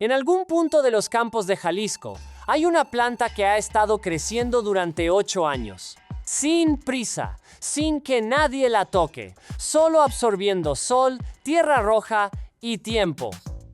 En algún punto de los campos de Jalisco, hay una planta que ha estado creciendo durante 8 años. Sin prisa, sin que nadie la toque, solo absorbiendo sol, tierra roja y tiempo.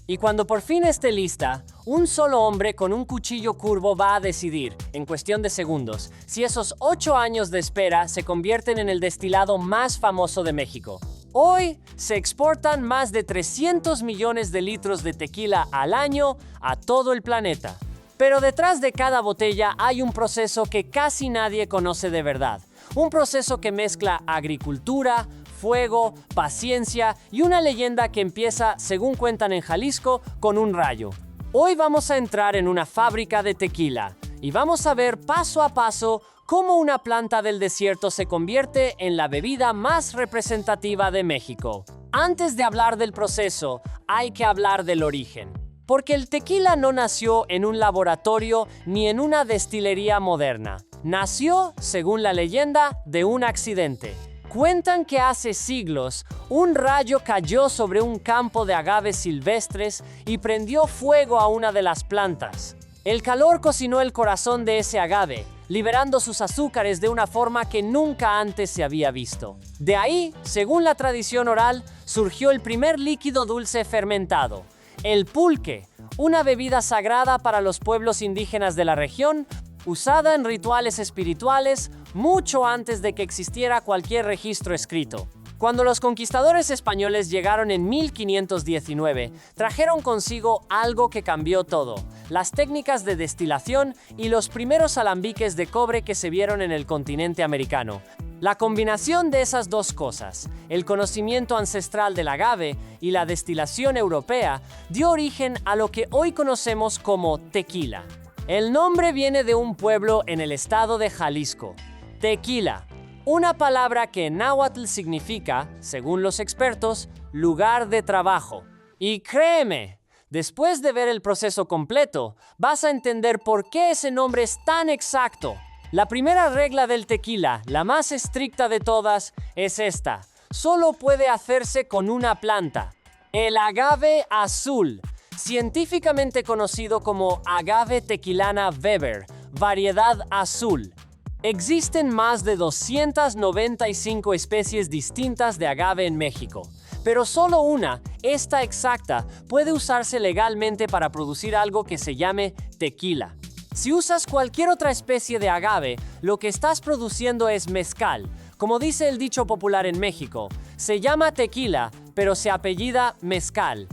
Y cuando por fin esté lista, un solo hombre con un cuchillo curvo va a decidir, en cuestión de segundos, si esos 8 años de espera se convierten en el destilado más famoso de México. Hoy se exportan más de 300 millones de litros de tequila al año a todo el planeta. Pero detrás de cada botella hay un proceso que casi nadie conoce de verdad. Un proceso que mezcla agricultura, fuego, paciencia y una leyenda que empieza, según cuentan en Jalisco, con un rayo. Hoy vamos a entrar en una fábrica de tequila y vamos a ver paso a paso cómo una planta del desierto se convierte en la bebida más representativa de México. Antes de hablar del proceso, hay que hablar del origen. Porque el tequila no nació en un laboratorio ni en una destilería moderna. Nació, según la leyenda, de un accidente. Cuentan que hace siglos, un rayo cayó sobre un campo de agaves silvestres y prendió fuego a una de las plantas. El calor cocinó el corazón de ese agave, liberando sus azúcares de una forma que nunca antes se había visto. De ahí, según la tradición oral, surgió el primer líquido dulce fermentado, el pulque, una bebida sagrada para los pueblos indígenas de la región, usada en rituales espirituales mucho antes de que existiera cualquier registro escrito. Cuando los conquistadores españoles llegaron en 1519, trajeron consigo algo que cambió todo: las técnicas de destilación y los primeros alambiques de cobre que se vieron en el continente americano. La combinación de esas dos cosas, el conocimiento ancestral del agave y la destilación europea, dio origen a lo que hoy conocemos como tequila. El nombre viene de un pueblo en el estado de Jalisco, Tequila, una palabra que en náhuatl significa, según los expertos, lugar de trabajo. Y créeme, después de ver el proceso completo, vas a entender por qué ese nombre es tan exacto. La primera regla del tequila, la más estricta de todas, es esta: solo puede hacerse con una planta, el agave azul, científicamente conocido como Agave tequilana Weber, variedad azul. Existen más de 295 especies distintas de agave en México, pero solo una, esta exacta, puede usarse legalmente para producir algo que se llame tequila. Si usas cualquier otra especie de agave, lo que estás produciendo es mezcal. Como dice el dicho popular en México, se llama tequila, pero se apellida mezcal.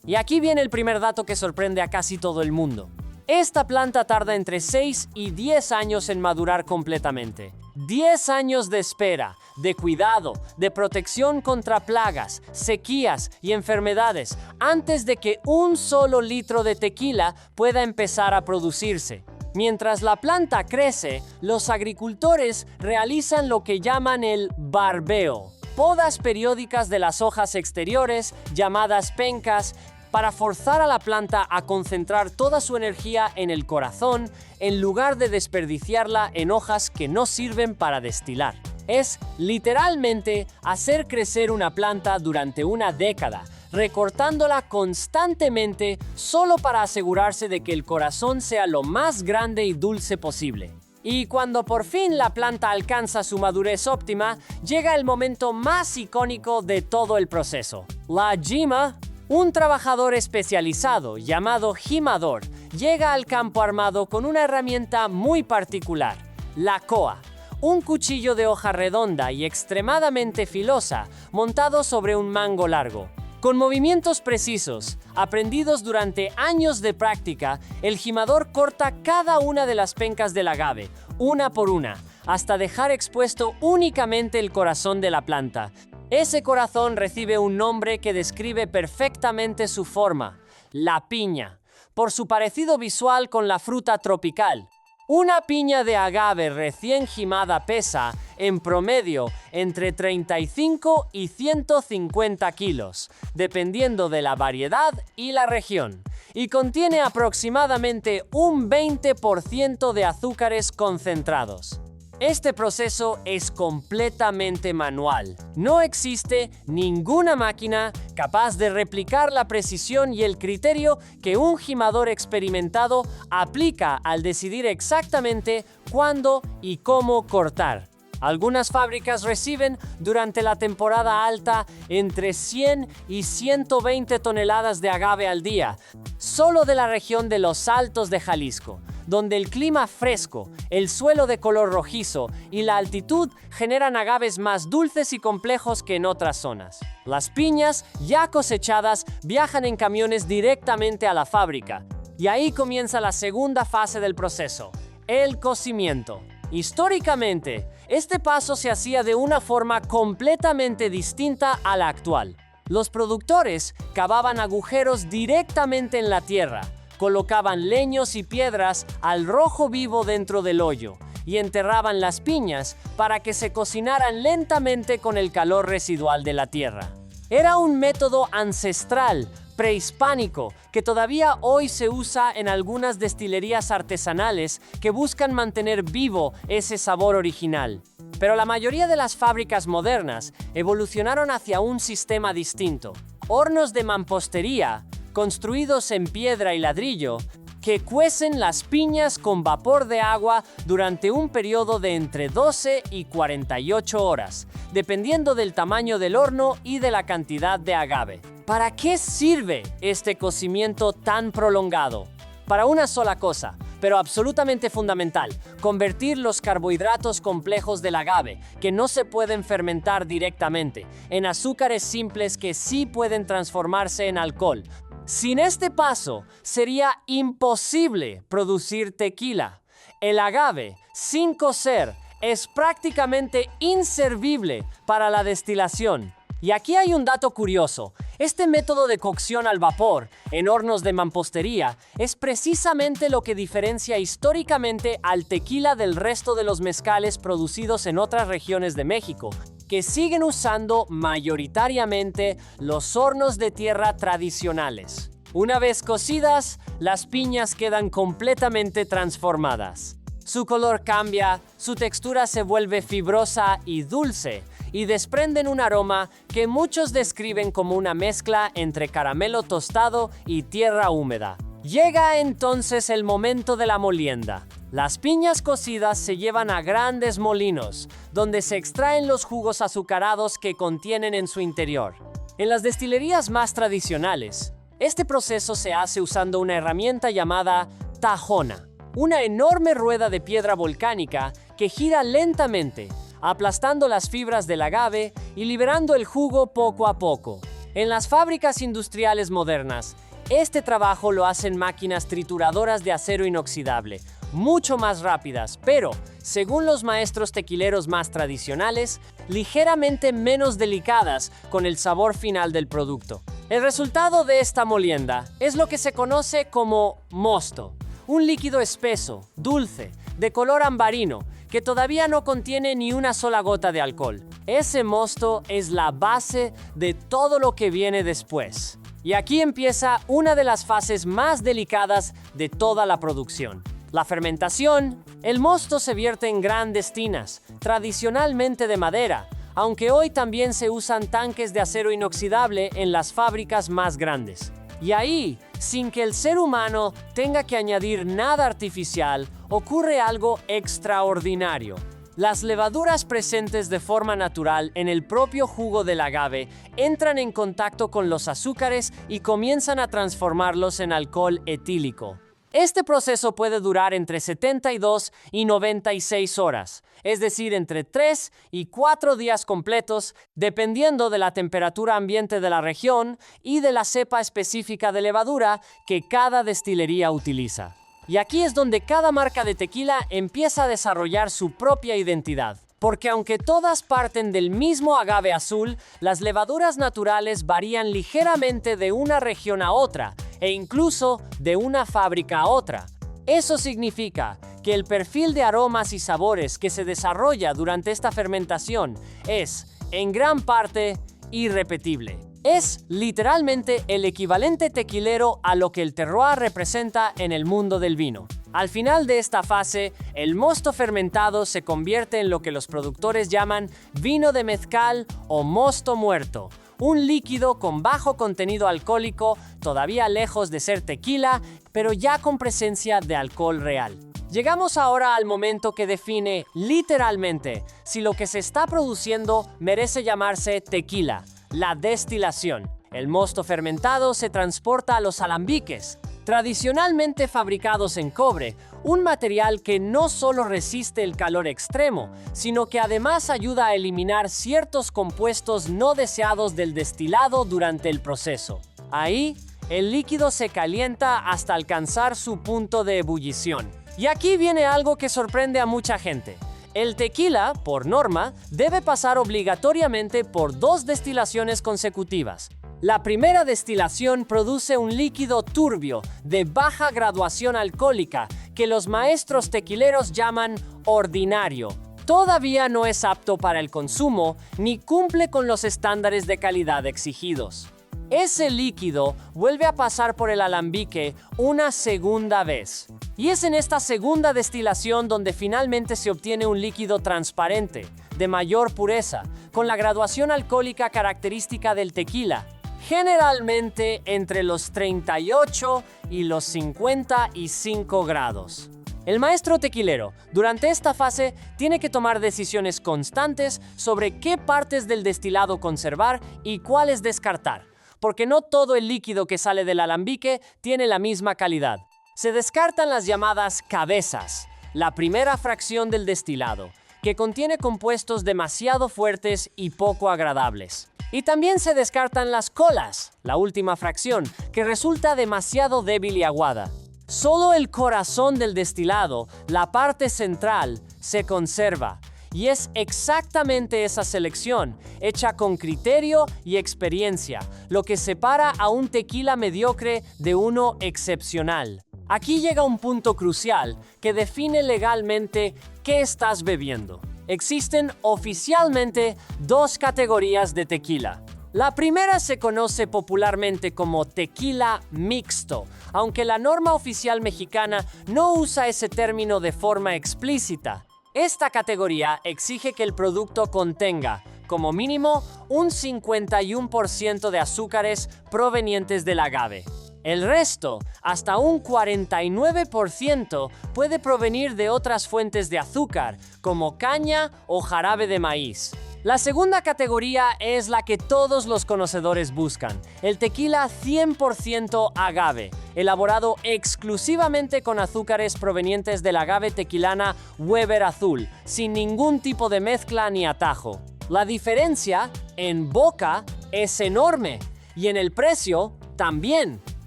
Y aquí viene el primer dato que sorprende a casi todo el mundo. Esta planta tarda entre 6 y 10 años en madurar completamente. 10 años de espera, de cuidado, de protección contra plagas, sequías y enfermedades, antes de que un solo litro de tequila pueda empezar a producirse. Mientras la planta crece, los agricultores realizan lo que llaman el barbeo, podas periódicas de las hojas exteriores, llamadas pencas, para forzar a la planta a concentrar toda su energía en el corazón, en lugar de desperdiciarla en hojas que no sirven para destilar. Es, literalmente, hacer crecer una planta durante una década, recortándola constantemente solo para asegurarse de que el corazón sea lo más grande y dulce posible. Y cuando por fin la planta alcanza su madurez óptima, llega el momento más icónico de todo el proceso: la yima. Un trabajador especializado, llamado jimador, llega al campo armado con una herramienta muy particular, la coa, un cuchillo de hoja redonda y extremadamente filosa, montado sobre un mango largo. Con movimientos precisos, aprendidos durante años de práctica, el jimador corta cada una de las pencas del agave, una por una, hasta dejar expuesto únicamente el corazón de la planta. Ese corazón recibe un nombre que describe perfectamente su forma: la piña, por su parecido visual con la fruta tropical. Una piña de agave recién jimada pesa, en promedio, entre 35 y 150 kilos, dependiendo de la variedad y la región, y contiene aproximadamente un 20% de azúcares concentrados. Este proceso es completamente manual. No existe ninguna máquina capaz de replicar la precisión y el criterio que un gimador experimentado aplica al decidir exactamente cuándo y cómo cortar. Algunas fábricas reciben durante la temporada alta entre 100 y 120 toneladas de agave al día, solo de la región de los Altos de Jalisco, donde el clima fresco, el suelo de color rojizo y la altitud generan agaves más dulces y complejos que en otras zonas. Las piñas, ya cosechadas, viajan en camiones directamente a la fábrica, y ahí comienza la segunda fase del proceso, el cocimiento. Históricamente, este paso se hacía de una forma completamente distinta a la actual. Los productores cavaban agujeros directamente en la tierra, colocaban leños y piedras al rojo vivo dentro del hoyo y enterraban las piñas para que se cocinaran lentamente con el calor residual de la tierra. Era un método ancestral, prehispánico, que todavía hoy se usa en algunas destilerías artesanales que buscan mantener vivo ese sabor original. Pero la mayoría de las fábricas modernas evolucionaron hacia un sistema distinto. Hornos de mampostería, construidos en piedra y ladrillo, que cuecen las piñas con vapor de agua durante un periodo de entre 12 y 48 horas, dependiendo del tamaño del horno y de la cantidad de agave. ¿Para qué sirve este cocimiento tan prolongado? Para una sola cosa, pero absolutamente fundamental: convertir los carbohidratos complejos del agave, que no se pueden fermentar directamente, en azúcares simples que sí pueden transformarse en alcohol. Sin este paso, sería imposible producir tequila. El agave, sin cocer, es prácticamente inservible para la destilación. Y aquí hay un dato curioso. Este método de cocción al vapor, en hornos de mampostería, es precisamente lo que diferencia históricamente al tequila del resto de los mezcales producidos en otras regiones de México, que siguen usando mayoritariamente los hornos de tierra tradicionales. Una vez cocidas, las piñas quedan completamente transformadas. Su color cambia, su textura se vuelve fibrosa y dulce, y desprenden un aroma que muchos describen como una mezcla entre caramelo tostado y tierra húmeda. Llega entonces el momento de la molienda. Las piñas cocidas se llevan a grandes molinos, donde se extraen los jugos azucarados que contienen en su interior. En las destilerías más tradicionales, este proceso se hace usando una herramienta llamada tajona, una enorme rueda de piedra volcánica que gira lentamente, aplastando las fibras del agave y liberando el jugo poco a poco. En las fábricas industriales modernas, este trabajo lo hacen máquinas trituradoras de acero inoxidable, mucho más rápidas, pero, según los maestros tequileros más tradicionales, ligeramente menos delicadas con el sabor final del producto. El resultado de esta molienda es lo que se conoce como mosto, un líquido espeso, dulce, de color ambarino, que todavía no contiene ni una sola gota de alcohol. Ese mosto es la base de todo lo que viene después. Y aquí empieza una de las fases más delicadas de toda la producción: la fermentación. El mosto se vierte en grandes tinas, tradicionalmente de madera, aunque hoy también se usan tanques de acero inoxidable en las fábricas más grandes. Y ahí, sin que el ser humano tenga que añadir nada artificial, ocurre algo extraordinario. Las levaduras presentes de forma natural en el propio jugo del agave entran en contacto con los azúcares y comienzan a transformarlos en alcohol etílico. Este proceso puede durar entre 72 y 96 horas, es decir, entre 3 y 4 días completos, dependiendo de la temperatura ambiente de la región y de la cepa específica de levadura que cada destilería utiliza. Y aquí es donde cada marca de tequila empieza a desarrollar su propia identidad. Porque aunque todas parten del mismo agave azul, las levaduras naturales varían ligeramente de una región a otra, e incluso de una fábrica a otra. Eso significa que el perfil de aromas y sabores que se desarrolla durante esta fermentación es, en gran parte, irrepetible. Es literalmente el equivalente tequilero a lo que el terroir representa en el mundo del vino. Al final de esta fase, el mosto fermentado se convierte en lo que los productores llaman vino de mezcal o mosto muerto, un líquido con bajo contenido alcohólico, todavía lejos de ser tequila, pero ya con presencia de alcohol real. Llegamos ahora al momento que define, literalmente, si lo que se está produciendo merece llamarse tequila, la destilación. El mosto fermentado se transporta a los alambiques, tradicionalmente fabricados en cobre, un material que no solo resiste el calor extremo, sino que además ayuda a eliminar ciertos compuestos no deseados del destilado durante el proceso. Ahí, el líquido se calienta hasta alcanzar su punto de ebullición. Y aquí viene algo que sorprende a mucha gente. El tequila, por norma, debe pasar obligatoriamente por 2 destilaciones consecutivas. La primera destilación produce un líquido turbio, de baja graduación alcohólica, que los maestros tequileros llaman ordinario. Todavía no es apto para el consumo, ni cumple con los estándares de calidad exigidos. Ese líquido vuelve a pasar por el alambique una segunda vez. Y es en esta segunda destilación donde finalmente se obtiene un líquido transparente, de mayor pureza, con la graduación alcohólica característica del tequila, generalmente entre los 38 y los 55 grados. El maestro tequilero, durante esta fase, tiene que tomar decisiones constantes sobre qué partes del destilado conservar y cuáles descartar, porque no todo el líquido que sale del alambique tiene la misma calidad. Se descartan las llamadas cabezas, la primera fracción del destilado, que contiene compuestos demasiado fuertes y poco agradables. Y también se descartan las colas, la última fracción, que resulta demasiado débil y aguada. Solo el corazón del destilado, la parte central, se conserva. Y es exactamente esa selección, hecha con criterio y experiencia, lo que separa a un tequila mediocre de uno excepcional. Aquí llega un punto crucial que define legalmente qué estás bebiendo. Existen oficialmente 2 categorías de tequila. La primera se conoce popularmente como tequila mixto, aunque la norma oficial mexicana no usa ese término de forma explícita. Esta categoría exige que el producto contenga, como mínimo, un 51% de azúcares provenientes del agave. El resto, hasta un 49%, puede provenir de otras fuentes de azúcar, como caña o jarabe de maíz. La segunda categoría es la que todos los conocedores buscan, el tequila 100% agave, elaborado exclusivamente con azúcares provenientes del agave tequilana Weber Azul, sin ningún tipo de mezcla ni atajo. La diferencia, en boca, es enorme, y en el precio, también.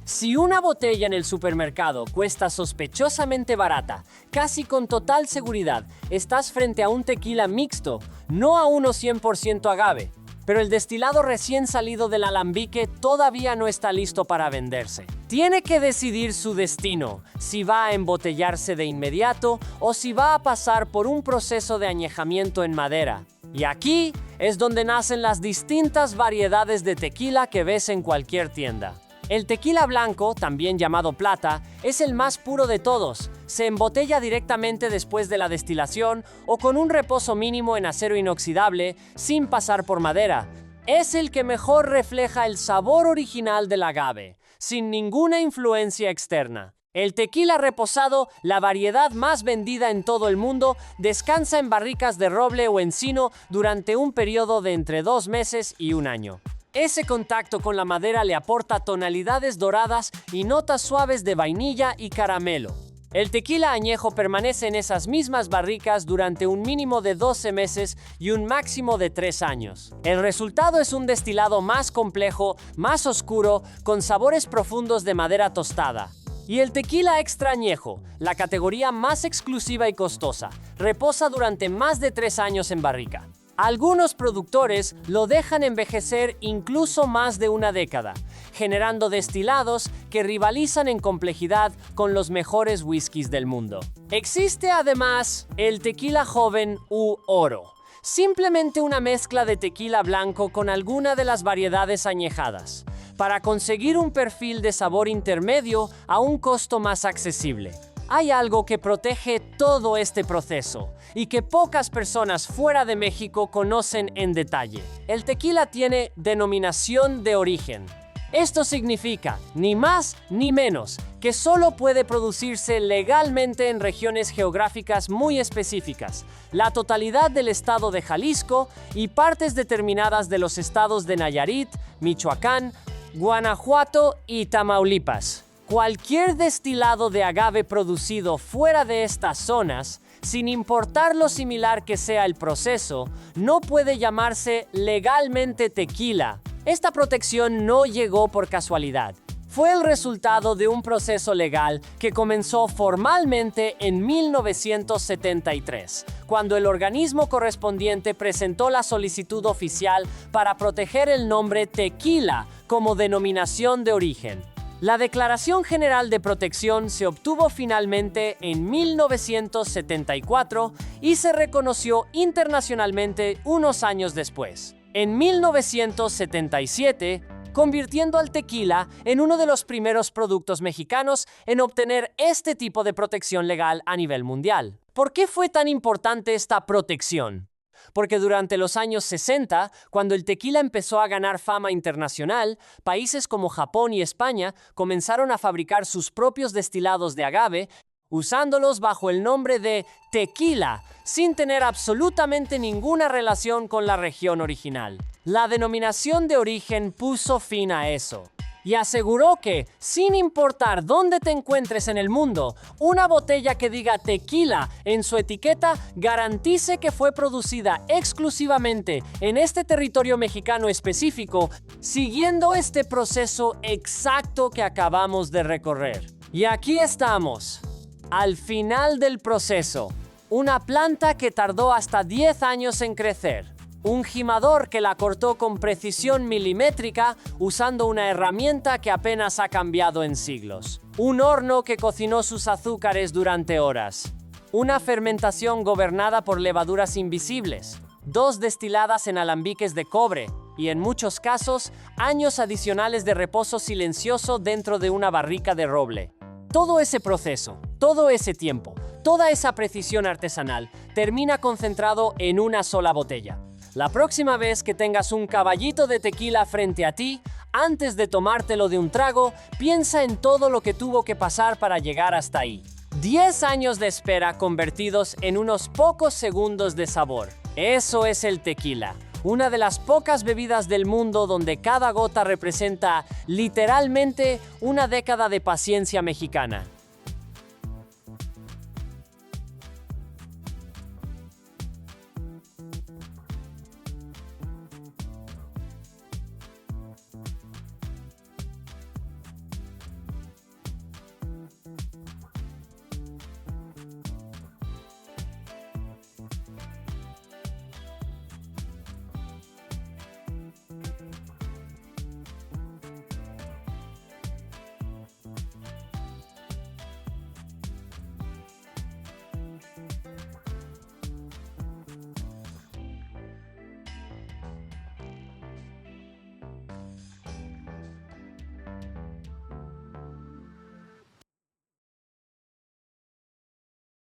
Si una botella en el supermercado cuesta sospechosamente barata, casi con total seguridad, estás frente a un tequila mixto, no a uno 100% agave. Pero el destilado recién salido del alambique todavía no está listo para venderse. Tiene que decidir su destino, si va a embotellarse de inmediato o si va a pasar por un proceso de añejamiento en madera. Y aquí es donde nacen las distintas variedades de tequila que ves en cualquier tienda. El tequila blanco, también llamado plata, es el más puro de todos. Se embotella directamente después de la destilación o con un reposo mínimo en acero inoxidable, sin pasar por madera. Es el que mejor refleja el sabor original del agave, sin ninguna influencia externa. El tequila reposado, la variedad más vendida en todo el mundo, descansa en barricas de roble o encino durante un periodo de entre 2 meses y 1 año. Ese contacto con la madera le aporta tonalidades doradas y notas suaves de vainilla y caramelo. El tequila añejo permanece en esas mismas barricas durante un mínimo de 12 meses y un máximo de 3 años. El resultado es un destilado más complejo, más oscuro, con sabores profundos de madera tostada. Y el tequila extra añejo, la categoría más exclusiva y costosa, reposa durante más de 3 años en barrica. Algunos productores lo dejan envejecer incluso más de 1 década, generando destilados que rivalizan en complejidad con los mejores whiskies del mundo. Existe además el tequila joven u oro, simplemente una mezcla de tequila blanco con alguna de las variedades añejadas, para conseguir un perfil de sabor intermedio a un costo más accesible. Hay algo que protege todo este proceso y que pocas personas fuera de México conocen en detalle. El tequila tiene denominación de origen. Esto significa, ni más ni menos, que solo puede producirse legalmente en regiones geográficas muy específicas, la totalidad del estado de Jalisco y partes determinadas de los estados de Nayarit, Michoacán, Guanajuato y Tamaulipas. Cualquier destilado de agave producido fuera de estas zonas, sin importar lo similar que sea el proceso, no puede llamarse legalmente tequila. Esta protección no llegó por casualidad. Fue el resultado de un proceso legal que comenzó formalmente en 1973, cuando el organismo correspondiente presentó la solicitud oficial para proteger el nombre tequila como denominación de origen. La Declaración General de Protección se obtuvo finalmente en 1974 y se reconoció internacionalmente unos años después, en 1977, convirtiendo al tequila en uno de los primeros productos mexicanos en obtener este tipo de protección legal a nivel mundial. ¿Por qué fue tan importante esta protección? Porque durante los años 60, cuando el tequila empezó a ganar fama internacional, países como Japón y España comenzaron a fabricar sus propios destilados de agave, usándolos bajo el nombre de tequila, sin tener absolutamente ninguna relación con la región original. La denominación de origen puso fin a eso y aseguró que, sin importar dónde te encuentres en el mundo, una botella que diga tequila en su etiqueta garantice que fue producida exclusivamente en este territorio mexicano específico, siguiendo este proceso exacto que acabamos de recorrer. Y aquí estamos, al final del proceso. Una planta que tardó hasta 10 años en crecer. Un gimador que la cortó con precisión milimétrica usando una herramienta que apenas ha cambiado en siglos. Un horno que cocinó sus azúcares durante horas. Una fermentación gobernada por levaduras invisibles. 2 destiladas en alambiques de cobre. Y en muchos casos, años adicionales de reposo silencioso dentro de una barrica de roble. Todo ese proceso, todo ese tiempo, toda esa precisión artesanal termina concentrado en una sola botella. La próxima vez que tengas un caballito de tequila frente a ti, antes de tomártelo de un trago, piensa en todo lo que tuvo que pasar para llegar hasta ahí. 10 años de espera convertidos en unos pocos segundos de sabor. Eso es el tequila, una de las pocas bebidas del mundo donde cada gota representa literalmente una década de paciencia mexicana.